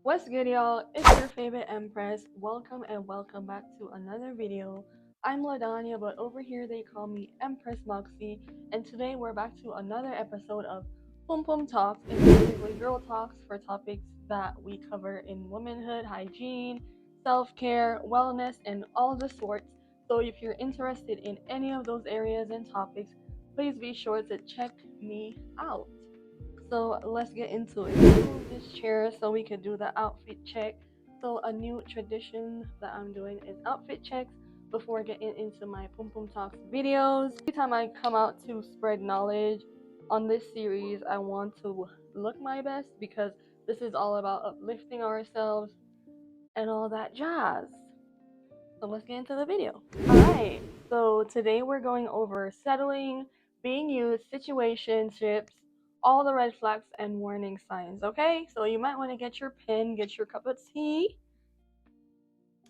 What's good, y'all? It's your favorite Empress. Welcome and welcome back to another video. I'm Ladanya, but over here they call me Empress Moxie, and today we're back to another episode of PUM PUM Talks. It's basically girl talks for topics that we cover in womanhood, hygiene, self-care, wellness, and all the sorts. So if you're interested in any of those areas and topics, please be sure to check me out. So let's get into it. Move this chair so we could do the outfit check. So a new tradition that I'm doing is outfit checks before getting into my Pum Pum Talks videos. Every time I come out to spread knowledge on this series, I want to look my best because this is all about uplifting ourselves and all that jazz. So let's get into the video. Alright, so today we're going over settling, being used, situationships, all the red flags and warning signs, okay? So you might want to get your pen, get your cup of tea,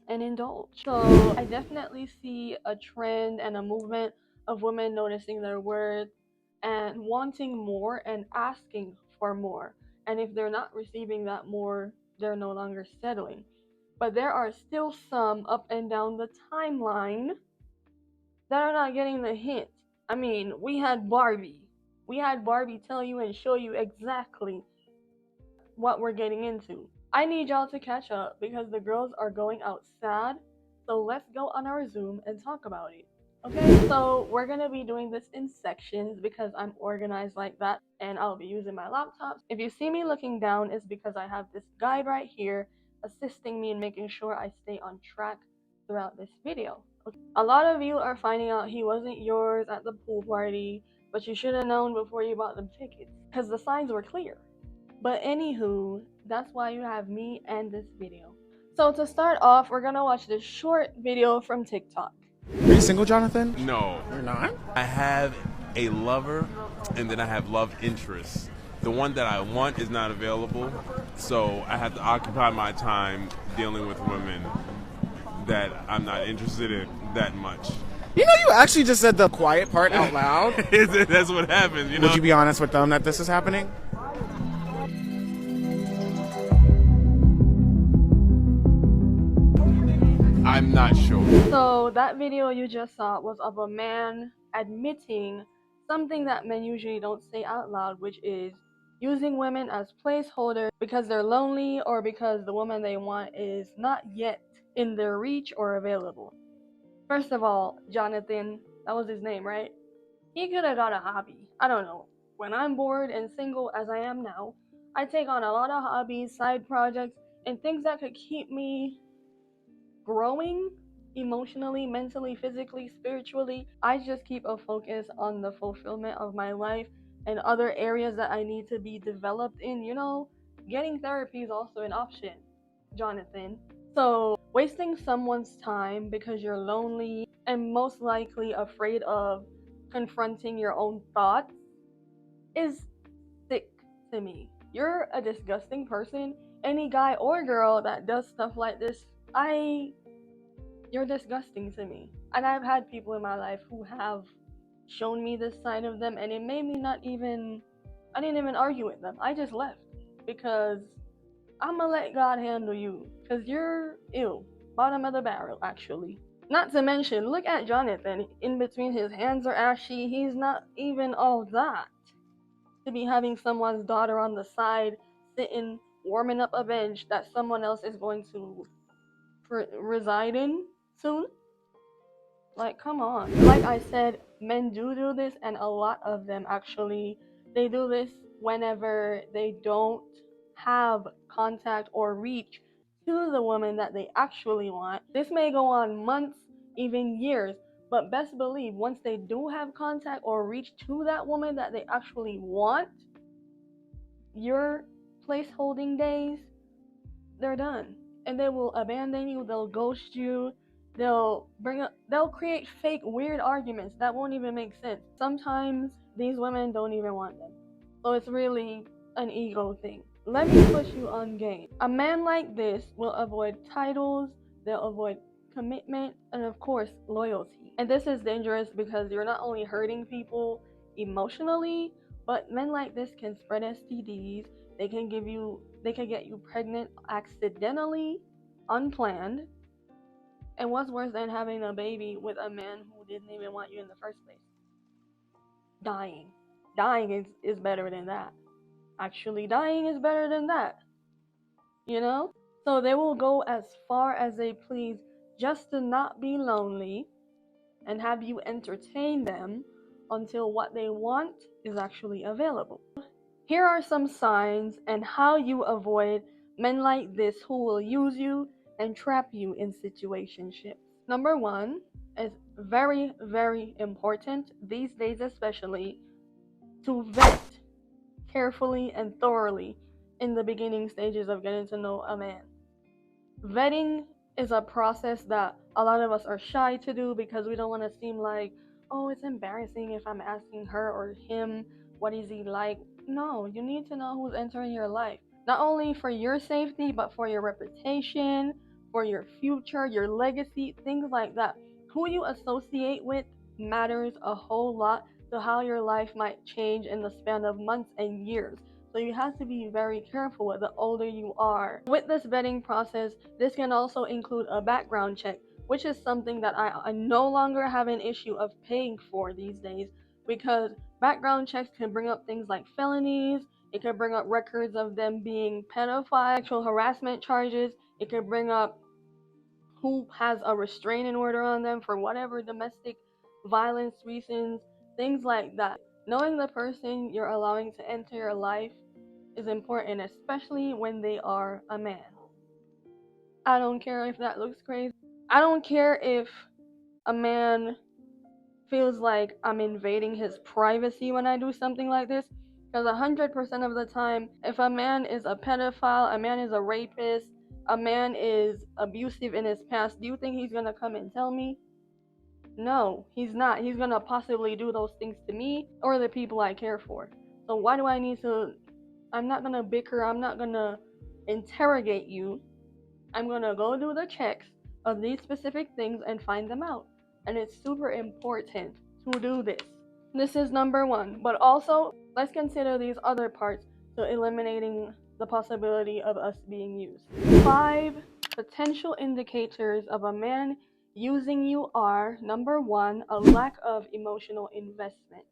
and indulge. So I definitely see a trend and a movement of women noticing their worth and wanting more and asking for more. And if they're not receiving that more, they're no longer settling. But there are still some up and down the timeline that are not getting the hint. I mean, we had Barbie. We had Barbie tell you and show you exactly what we're getting into. I need y'all to catch up because the girls are going out sad. So let's go on our Zoom and talk about it. Okay, so we're gonna be doing this in sections because I'm organized like that and I'll be using my laptop. If you see me looking down, it's because I have this guide right here assisting me in making sure I stay on track throughout this video. Okay. A lot of you are finding out he wasn't yours at the pool party, but you should have known before you bought them tickets because the signs were clear. But anywho, that's why you have me and this video. So to start off, we're gonna watch this short video from TikTok. Are you single, Jonathan? No. You're not? I have a lover, and then I have love interests. The one that I want is not available, so I have to occupy my time dealing with women that I'm not interested in that much. You know, you actually just said the quiet part out loud. That's what happens, you know? Would you be honest with them that this is happening? I'm not sure. So that video you just saw was of a man admitting something that men usually don't say out loud, which is using women as placeholders because they're lonely or because the woman they want is not yet in their reach or available. First of all, Jonathan, that was his name, right? He could have got a hobby. I don't know. When I'm bored and single as I am now, I take on a lot of hobbies, side projects, and things that could keep me growing emotionally, mentally, physically, spiritually. I just keep a focus on the fulfillment of my life and other areas that I need to be developed in. You know, getting therapy is also an option, Jonathan. So, wasting someone's time because you're lonely and most likely afraid of confronting your own thoughts is sick to me. You're a disgusting person. Any guy or girl that does stuff like this, you're disgusting to me. And I've had people in my life who have shown me this side of them, and it made me I didn't even argue with them. I just left because I'm gonna let God handle you because you're ill. Bottom of the barrel, actually. Not to mention, look at Jonathan. In between his hands are ashy. He's not even all that. To be having someone's daughter on the side, sitting, warming up a bench that someone else is going to reside in soon. Like, come on. Like I said, men do this, and a lot of them actually, they do this whenever they don't have contact or reach to the woman that they actually want. This may go on months, even years, but best believe once they do have contact or reach to that woman that they actually want, your placeholding days, they're done. And they will abandon you, they'll ghost you, they'll create fake weird arguments that won't even make sense. Sometimes these women don't even want them. So it's really an ego thing. Let me put you on game. A man like this will avoid titles, they'll avoid commitment, and of course, loyalty. And this is dangerous because you're not only hurting people emotionally, but men like this can spread STDs, They can get you pregnant accidentally, unplanned. And what's worse than having a baby with a man who didn't even want you in the first place? Dying. Dying is better than that. Actually, dying is better than that. You know? So they will go as far as they please just to not be lonely and have you entertain them until what they want is actually available. Here are some signs and how you avoid men like this who will use you and trap you in situationships. Number one is very, very important these days, especially, to vet carefully and thoroughly in the beginning stages of getting to know a man. Vetting is a process that a lot of us are shy to do because we don't want to seem like, oh, it's embarrassing if I'm asking her or him, what is he like? No, you need to know who's entering your life. Not only for your safety, but for your reputation, for your future, your legacy, things like that. Who you associate with matters a whole lot to how your life might change in the span of months and years. So you have to be very careful the older you are. With this vetting process, this can also include a background check, which is something that I no longer have an issue of paying for these days, because background checks can bring up things like felonies, it can bring up records of them being pedophile, sexual harassment charges, it can bring up who has a restraining order on them for whatever domestic violence reasons, things like that. Knowing the person you're allowing to enter your life is important, especially when they are a man. I don't care if that looks crazy. I don't care if a man feels like I'm invading his privacy when I do something like this. Because 100% of the time, if a man is a pedophile, a man is a rapist, a man is abusive in his past, do you think he's going to come and tell me? No, he's not. He's going to possibly do those things to me or the people I care for. So why do I need to? I'm not going to bicker. I'm not going to interrogate you. I'm going to go do the checks of these specific things and find them out. And it's super important to do this. This is number one. But also, let's consider these other parts to eliminating the possibility of us being used. 5 potential indicators of a man using you are: number one, a lack of emotional investment.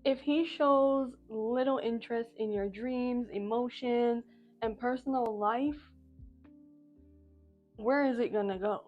If he shows little interest in your dreams, emotions, and personal life, where is it gonna go?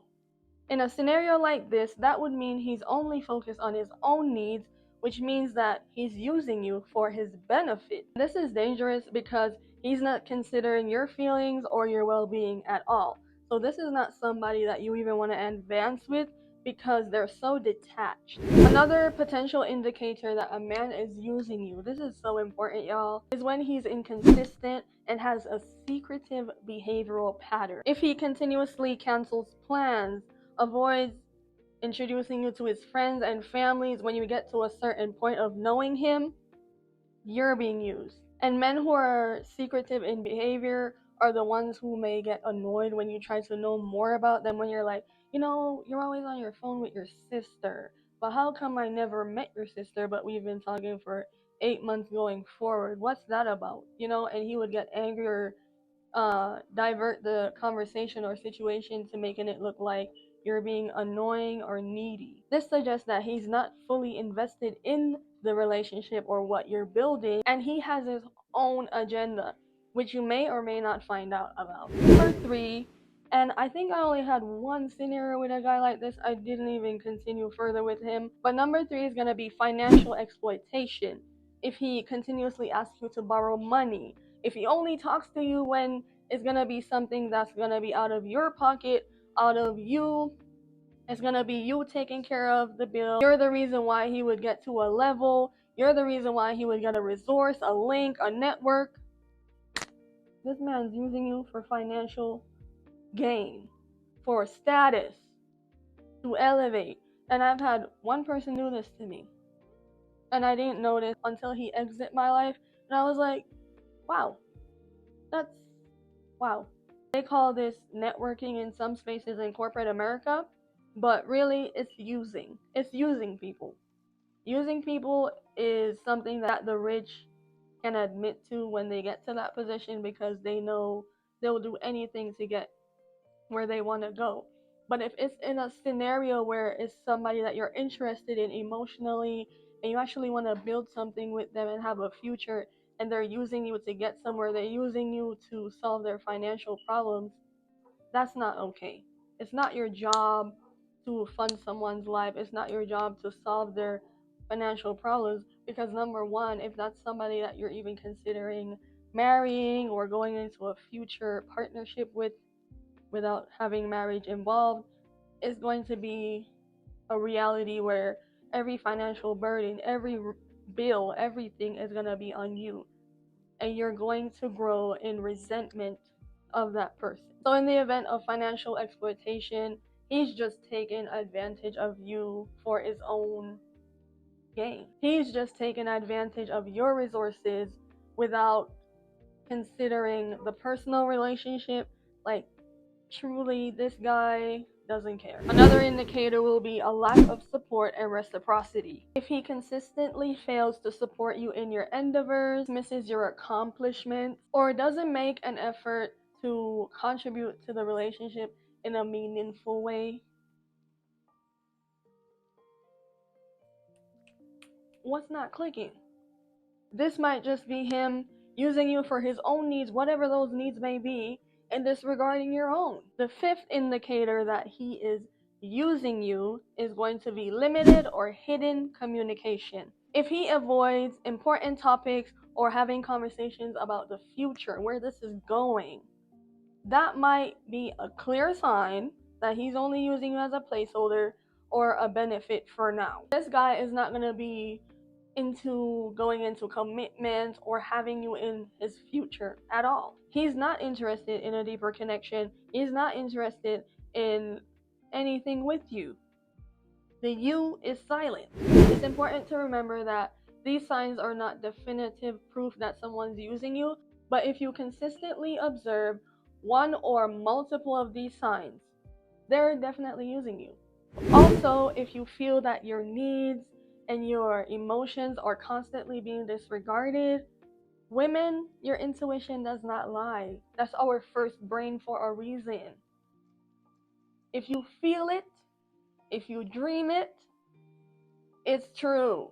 In a scenario like this, that would mean he's only focused on his own needs, which means that he's using you for his benefit. This is dangerous because he's not considering your feelings or your well-being at all. So this is not somebody that you even want to advance with because they're so detached. Another potential indicator that a man is using you, this is so important, y'all, is when he's inconsistent and has a secretive behavioral pattern. If he continuously cancels plans, avoids introducing you to his friends and families when you get to a certain point of knowing him, you're being used. And men who are secretive in behavior are the ones who may get annoyed when you try to know more about them, when you're like, you're always on your phone with your sister, but how come I never met your sister, but we've been talking for 8 months going forward? What's that about? And he would get angry or divert the conversation or situation to making it look like you're being annoying or needy. This suggests that he's not fully invested in the relationship or what you're building, and he has his own agenda, which you may or may not find out about. Number 3, and I think I only had one scenario with a guy like this, I didn't even continue further with him, but number 3 is going to be financial exploitation. If he continuously asks you to borrow money, if he only talks to you when it's going to be something that's going to be out of your pocket, out of you, it's going to be you taking care of the bill. You're the reason why he would get to a level. You're the reason why he would get a resource, a link, a network. This man's using you for financial gain, for status, to elevate. And I've had one person do this to me, and I didn't notice until he exited my life. And I was like, wow, wow. They call this networking in some spaces in corporate America, but really it's using. It's using people. Using people is something that the rich can admit to when they get to that position, because they know they'll do anything to get where they want to go. But if it's in a scenario where it's somebody that you're interested in emotionally and you actually want to build something with them and have a future, and they're using you to get somewhere, they're using you to solve their financial problems, that's not okay. It's not your job to fund someone's life. It's not your job to solve their financial problems, because number one, if that's somebody that you're even considering marrying or going into a future partnership with without having marriage involved, it's going to be a reality where every financial burden, every bill, everything is going to be on you, and you're going to grow in resentment of that person. So in the event of financial exploitation, he's just taking advantage of you for his own gain. He's just taking advantage of your resources without considering the personal relationship. Like, truly, this guy doesn't care. Another indicator will be a lack of support and reciprocity. If he consistently fails to support you in your endeavors, misses your accomplishments, or doesn't make an effort to contribute to the relationship in a meaningful way, what's not clicking? This might just be him using you for his own needs, whatever those needs may be, and disregarding your own. The fifth indicator that he is using you is going to be limited or hidden communication. If he avoids important topics or having conversations about the future, where this is going, that might be a clear sign that he's only using you as a placeholder or a benefit for now. This guy is not going to be into going into commitment or having you in his future at all. He's not interested in a deeper connection. He's not interested in anything with you. The you is silent. It's important to remember that these signs are not definitive proof that someone's using you, but if you consistently observe one or multiple of these signs, they're definitely using you. Also, if you feel that your needs and your emotions are constantly being disregarded, women, your intuition does not lie. That's our first brain for a reason. If you feel it, if you dream it, it's true.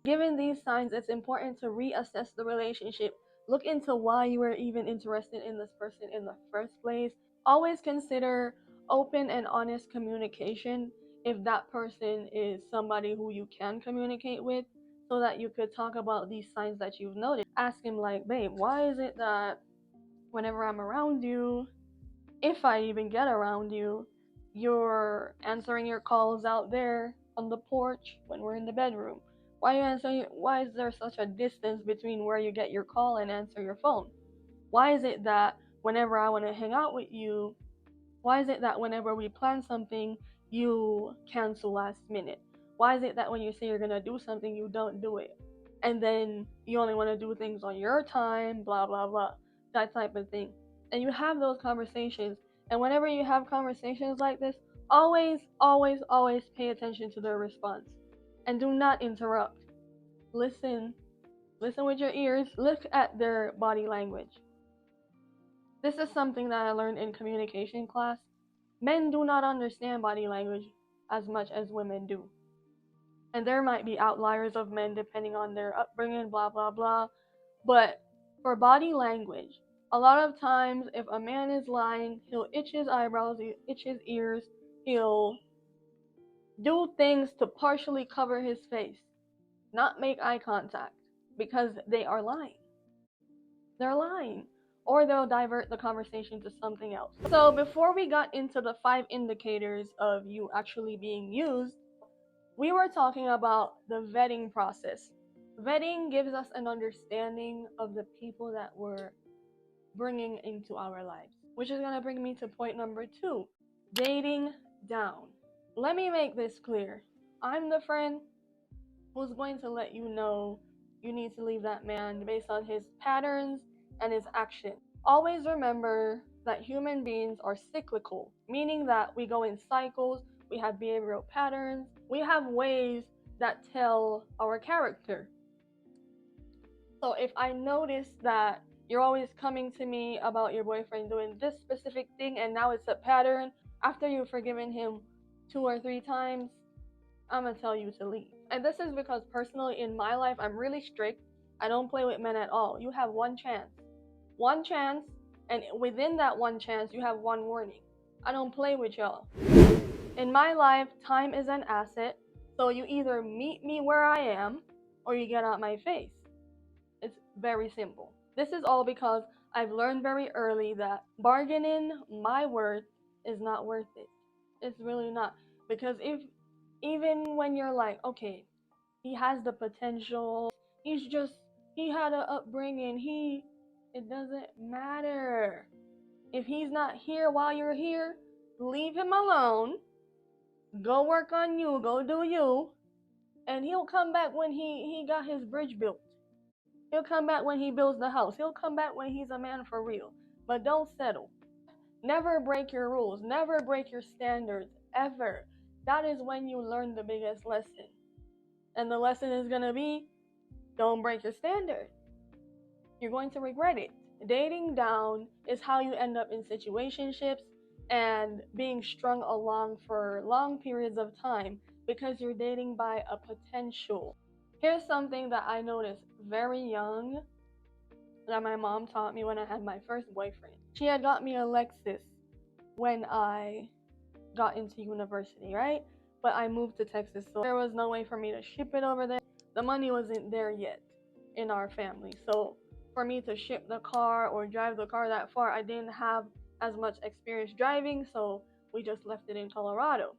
Given these signs, it's important to reassess the relationship. Look into why you were even interested in this person in the first place. Always consider open and honest communication if that person is somebody who you can communicate with, so that you could talk about these signs that you've noticed. Ask him, like, babe, why is it that whenever I'm around you, if I even get around you, you're answering your calls out there on the porch when we're in the bedroom? Why are you answering? Why is there such a distance between where you get your call and answer your phone? Why is it that whenever I want to hang out with you, why is it that whenever we plan something, you cancel last minute? Why is it that when you say you're going to do something, you don't do it? And then you only want to do things on your time, blah, blah, blah, that type of thing. And you have those conversations. And whenever you have conversations like this, always, always, always pay attention to their response. And do not interrupt. Listen. Listen with your ears. Look at their body language. This is something that I learned in communication class. Men do not understand body language as much as women do. And there might be outliers of men depending on their upbringing, blah, blah, blah. But for body language, a lot of times if a man is lying, he'll itch his eyebrows, he'll itch his ears, he'll do things to partially cover his face, not make eye contact, because they are lying. They're lying. Or they'll divert the conversation to something else. So before we got into the 5 indicators of you actually being used, we were talking about the vetting process. Vetting gives us an understanding of the people that we're bringing into our lives, which is going to bring me to point number 2, dating down. Let me make this clear. I'm the friend who's going to let you know you need to leave that man based on his patterns and his actions. Always remember that human beings are cyclical, meaning that we go in cycles, we have behavioral patterns, we have ways that tell our character. So if I notice that you're always coming to me about your boyfriend doing this specific thing and now it's a pattern, after you've forgiven him 2 or 3 times, I'm gonna tell you to leave. And this is because personally in my life, I'm really strict. I don't play with men at all. You have one chance. One chance, and within that one chance, you have one warning. I don't play with y'all. In my life, time is an asset, so you either meet me where I am or you get out my face. It's very simple. This is all because I've learned very early that bargaining my worth is not worth it. It's really not. Because if even when you're like, okay, he has the potential, he's just he had an upbringing, it doesn't matter. If he's not here while you're here, leave him alone. Go work on you, go do you, and he'll come back when he got his bridge built. He'll come back when he builds the house. He'll come back when he's a man for real. But don't settle. Never break your rules. Never break your standards. Ever. That is when you learn the biggest lesson. And the lesson is going to be, don't break your standard. You're going to regret it. Dating down is how you end up in situationships and being strung along for long periods of time because you're dating by a potential. Here's something that I noticed very young that my mom taught me when I had my first boyfriend. She had got me a Lexus when I got into university, right? But I moved to Texas, so there was no way for me to ship it over there. The money wasn't there yet in our family. So for me to ship the car or drive the car that far, I didn't have as much experience driving, so we just left it in Colorado.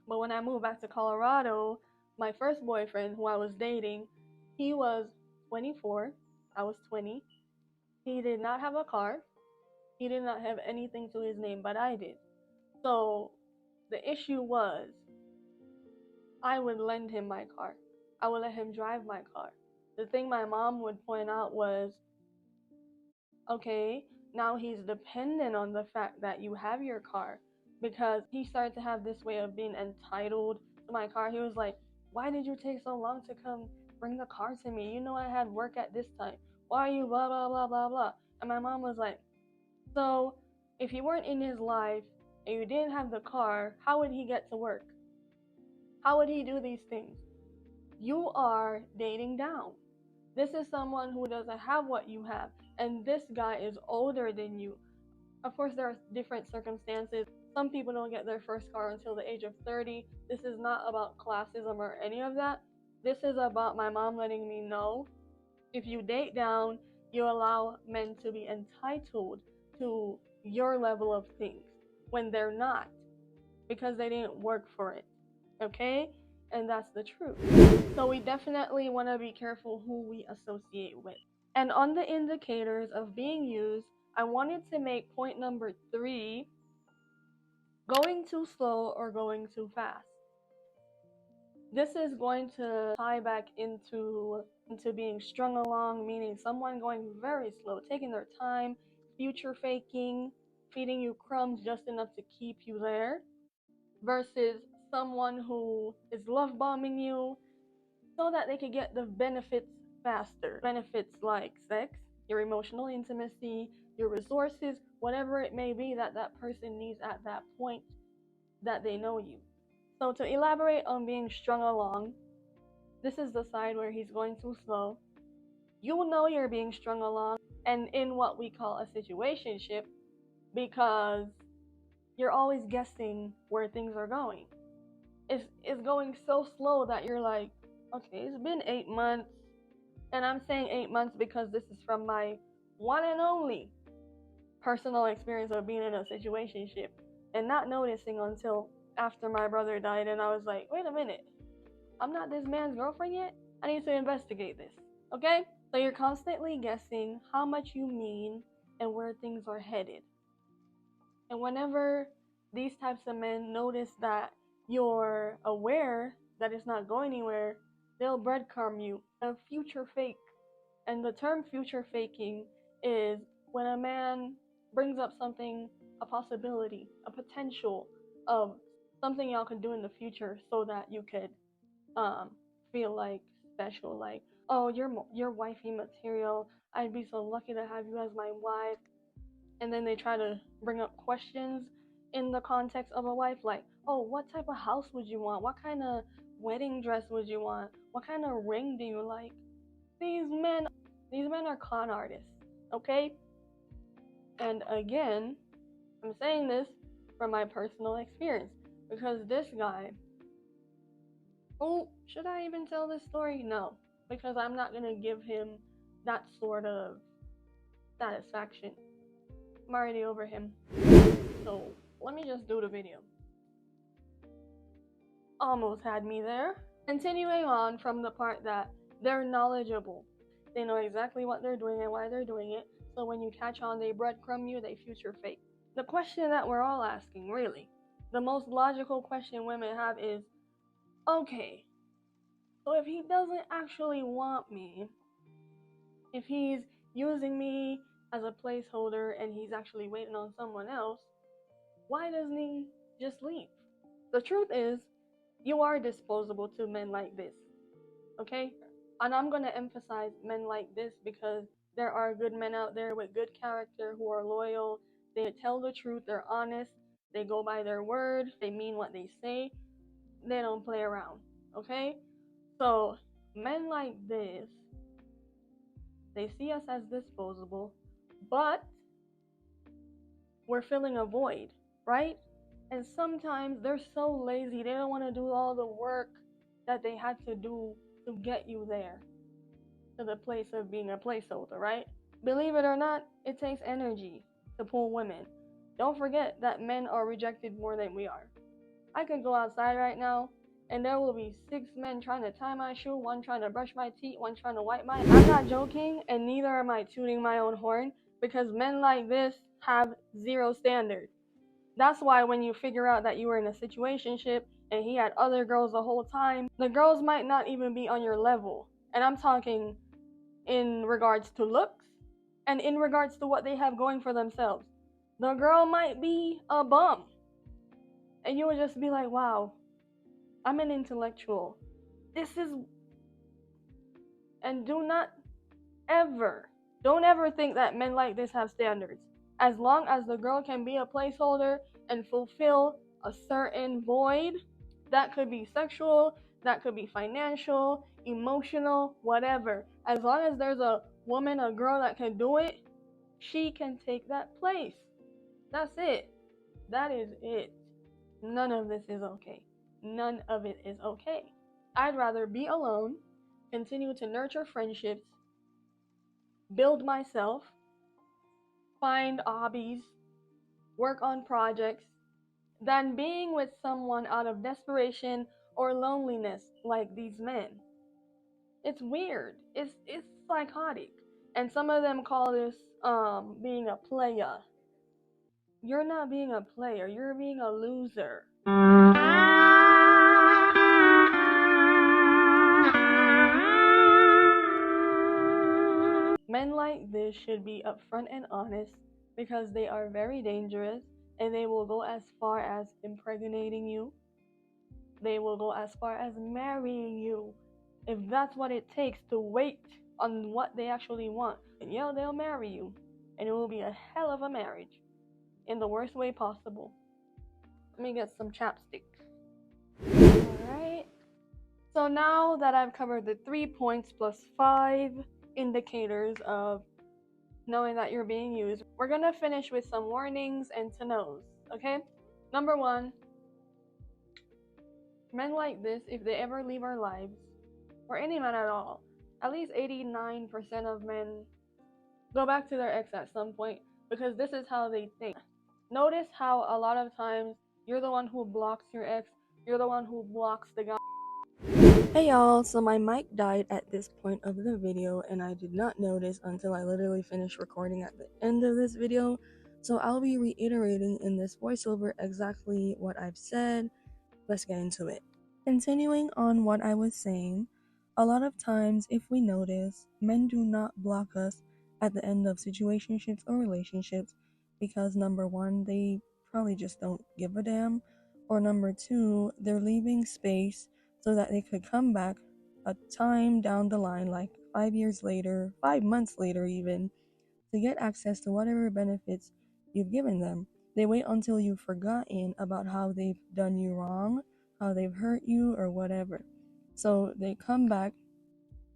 But when I moved back to Colorado, my first boyfriend who I was dating, he was 24, I was 20. He did not have a car. He did not have anything to his name, but I did. So the issue was, I would lend him my car. I would let him drive my car. The thing my mom would point out was, okay, now he's dependent on the fact that you have your car, because he started to have this way of being entitled to my car. He was like, why did you take so long to come bring the car to me? You know I had work at this time. Why are you blah, blah, blah, blah, blah? And my mom was like, so if you weren't in his life and you didn't have the car, how would he get to work? How would he do these things? You are dating down. This is someone who doesn't have what you have, and this guy is older than you. Of course, there are different circumstances. Some people don't get their first car until the age of 30. This is not about classism or any of that. This is about my mom letting me know, if you date down, you allow men to be entitled to your level of things when they're not, because they didn't work for it. Okay? And that's the truth. So we definitely want to be careful who we associate with. And on the indicators of being used, I wanted to make point number 3, going too slow or going too fast. This is going to tie back into being strung along, meaning someone going very slow, taking their time, future faking, feeding you crumbs just enough to keep you there, versus someone who is love bombing you so that they could get the benefits faster. Benefits like sex, your emotional intimacy, your resources, whatever it may be that that person needs at that point that they know you. So to elaborate on being strung along, this is the side where he's going too slow. You know you're being strung along and in what we call a situationship, because you're always guessing where things are going. It's going so slow that you're like, okay, it's been 8 months. And I'm saying 8 months because this is from my one and only personal experience of being in a situationship and not noticing until after my brother died. And I was like, wait a minute, I'm not this man's girlfriend yet? I need to investigate this. Okay? So you're constantly guessing how much you mean and where things are headed. And whenever these types of men notice that you're aware that it's not going anywhere, they'll breadcrumb you, a future fake. And the term future faking is when a man brings up something, a possibility, a potential of something y'all could do in the future so that you could feel like special, like, oh, you're wifey material. I'd be so lucky to have you as my wife. And then they try to bring up questions in the context of a wife, like, oh, what type of house would you want? What kind of wedding dress would you want? What kind of ring do you like? These men, these men are con artists, okay? And again, I'm saying this from my personal experience because this guy, oh, should I even tell this story? No, because I'm not gonna give him that sort of satisfaction. I'm already over him. So let me just do the video. Almost had me there. Continuing on from the part that they're knowledgeable. They know exactly what they're doing and why they're doing it. So when you catch on, they breadcrumb you, they future fake. The question that we're all asking, really, the most logical question women have is, okay, so if he doesn't actually want me, if he's using me as a placeholder and he's actually waiting on someone else, why doesn't he just leave? The truth is, you are disposable to men like this, okay? And I'm going to emphasize men like this because there are good men out there with good character who are loyal. They tell the truth, they're honest, they go by their word, they mean what they say, they don't play around, okay? So, men like this, they see us as disposable, but we're filling a void, right? And sometimes they're so lazy, they don't want to do all the work that they had to do to get you there, to the place of being a placeholder, right? Believe it or not, it takes energy to pull women. Don't forget that men are rejected more than we are. I could go outside right now and there will be 6 men trying to tie my shoe, one trying to brush my teeth, one trying to wipe my. I'm not joking, and neither am I tooting my own horn because men like this have zero standard. That's why when you figure out that you were in a situationship and he had other girls the whole time, the girls might not even be on your level. And I'm talking in regards to looks and in regards to what they have going for themselves. The girl might be a bum. And you would just be like, wow, I'm an intellectual. This is. And don't ever think that men like this have standards. As long as the girl can be a placeholder and fulfill a certain void, that could be sexual, that could be financial, emotional, whatever. As long as there's a woman, a girl that can do it, she can take that place. That's it. That is it. None of this is okay. None of it is okay. I'd rather be alone, continue to nurture friendships, build myself, find hobbies, work on projects, than being with someone out of desperation or loneliness like these men. It's weird. It's psychotic. And some of them call this being a player. You're not being a player, you're being a loser. Men like this should be upfront and honest because they are very dangerous and they will go as far as impregnating you. They will go as far as marrying you if that's what it takes to wait on what they actually want. And yeah, they'll marry you and it will be a hell of a marriage in the worst way possible. Let me get some chapstick. Alright. So now that I've covered the 3 points plus 5 indicators of knowing that you're being used, we're gonna finish with some warnings and to knows, okay? Number 1, men like this, if they ever leave our lives, or any man at all, at least 89% of men go back to their ex at some point because this is how they think. Notice how a lot of times you're the one who blocks your ex, you're the one who blocks the guy. Hey y'all, so my mic died at this point of the video and I did not notice until I literally finished recording at the end of this video. So I'll be reiterating in this voiceover exactly what I've said. Let's get into it. Continuing on what I was saying, a lot of times if we notice, men do not block us at the end of situationships or relationships because number 1, they probably just don't give a damn, or number 2, they're leaving space so that they could come back a time down the line, like 5 years later, 5 months later, even, to get access to whatever benefits you've given them. They wait until you've forgotten about how they've done you wrong, how they've hurt you, or whatever. So they come back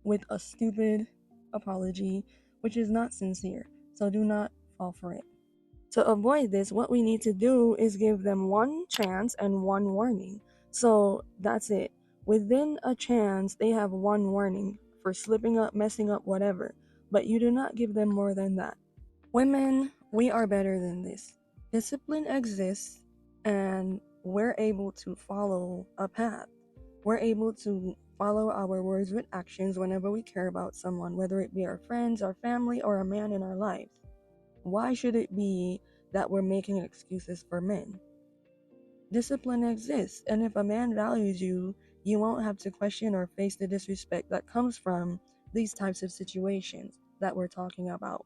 with a stupid apology, which is not sincere. So do not fall for it. To avoid this, what we need to do is give them one chance and one warning. So that's it. Within a chance, they have one warning for slipping up, messing up, whatever. But you do not give them more than that. Women, we are better than this. Discipline exists, and we're able to follow a path. We're able to follow our words with actions whenever we care about someone, whether it be our friends, our family, or a man in our lives. Why should it be that we're making excuses for men? Discipline exists, and if a man values you, you won't have to question or face the disrespect that comes from these types of situations that we're talking about.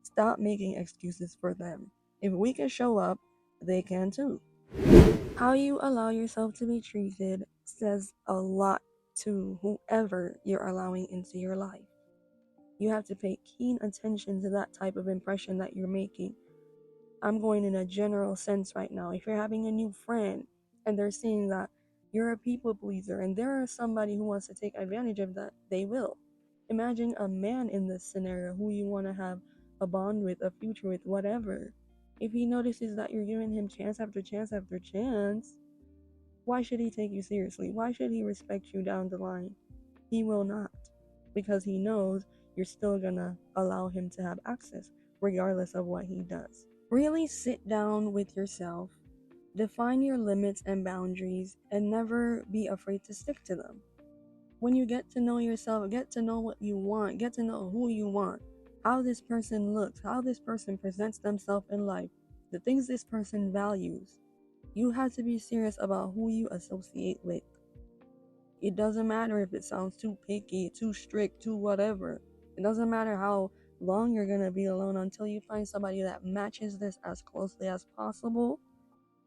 Stop making excuses for them. If we can show up, they can too. How you allow yourself to be treated says a lot to whoever you're allowing into your life. You have to pay keen attention to that type of impression that you're making. I'm going in a general sense right now. If you're having a new friend and they're seeing that you're a people pleaser and there is somebody who wants to take advantage of that, they will. Imagine a man in this scenario who you want to have a bond with, a future with, whatever. If he notices that you're giving him chance after chance after chance, why should he take you seriously? Why should he respect you down the line? He will not, because he knows you're still gonna allow him to have access, regardless of what he does. Really sit down with yourself, define your limits and boundaries, and never be afraid to stick to them. When you get to know yourself, get to know what you want, get to know who you want, how this person looks, how this person presents themselves in life, the things this person values, you have to be serious about who you associate with. It doesn't matter if it sounds too picky, too strict, too whatever. It doesn't matter how long you're going to be alone until you find somebody that matches this as closely as possible.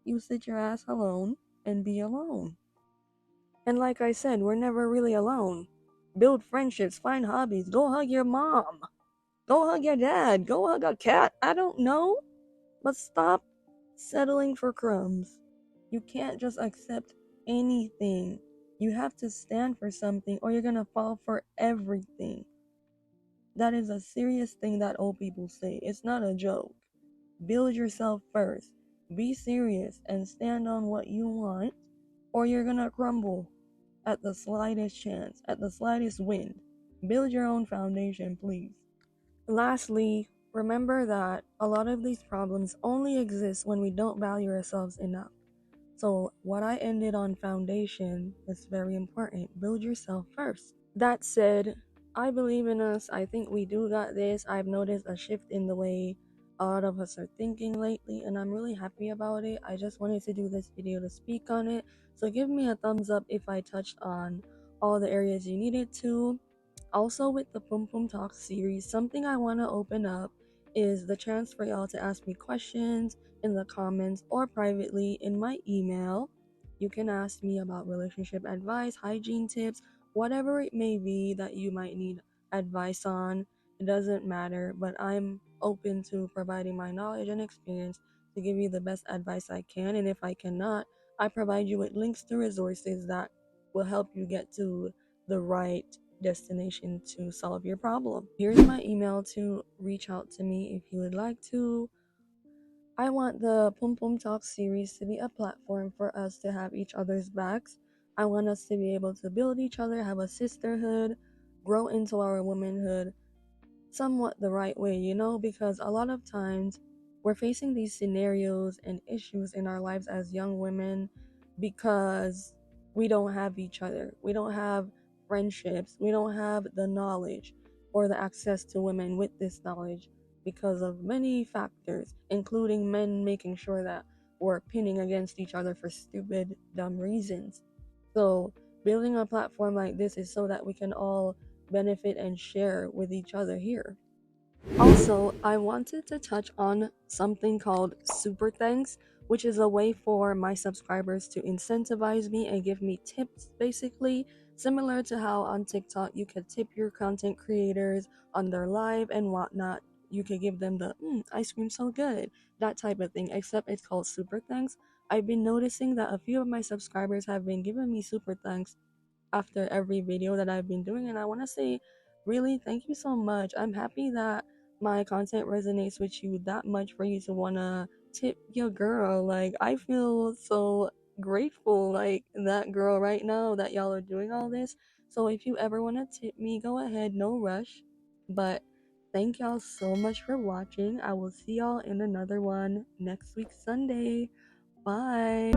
You sit your ass alone and be alone. And like I said, we're never really alone. Build friendships, find hobbies, go hug your mom, go hug your dad, go hug a cat. I don't know. But stop settling for crumbs. You can't just accept anything. You have to stand for something or you're gonna fall for everything. That is a serious thing that old people say. It's not a joke. Build yourself first. Be serious and stand on what you want, or you're gonna crumble at the slightest chance, at the slightest wind. Build your own foundation, please. Lastly, remember that a lot of these problems only exist when we don't value ourselves enough. So, what I ended on foundation is very important. Build yourself first. That said, I believe in us. I think we do got this. I've noticed a shift in the way a lot of us are thinking lately, and I'm really happy about it. I just wanted to do this video to speak on it. So, give me a thumbs up if I touched on all the areas you needed to. Also, with the PUM PUM Talks series, something I want to open up is the chance for y'all to ask me questions in the comments or privately in my email. You can ask me about relationship advice, hygiene tips, whatever it may be that you might need advice on. It doesn't matter, but I'm open to providing my knowledge and experience to give you the best advice I can. And if I cannot, I provide you with links to resources that will help you get to the right destination to solve your problem. Here's my email to reach out to me if you would like to. I want the PUM PUM Talks series to be a platform for us to have each other's backs. I want us to be able to build each other, have a sisterhood, grow into our womanhood somewhat the right way, because a lot of times we're facing these scenarios and issues in our lives as young women because we don't have each other. We don't have friendships. We don't have the knowledge or the access to women with this knowledge because of many factors, including men making sure that we're pinning against each other for stupid, dumb reasons. So, building a platform like this is so that we can all benefit and share with each other here. Also, I wanted to touch on something called Super Thanks, which is a way for my subscribers to incentivize me and give me tips basically Similar to how on TikTok you could tip your content creators on their live and whatnot. You could give them the ice cream so good, that type of thing, except it's called super thanks. I've been noticing that a few of my subscribers have been giving me super thanks after every video that I've been doing, and I want to say really thank you so much. I'm happy that my content resonates with you that much for you to want to tip your girl. Like, I feel so grateful, like that girl right now, that y'all are doing all this. So if you ever want to tip me, go ahead, no rush. But thank y'all so much for watching. I will see y'all in another one next week Sunday. Bye.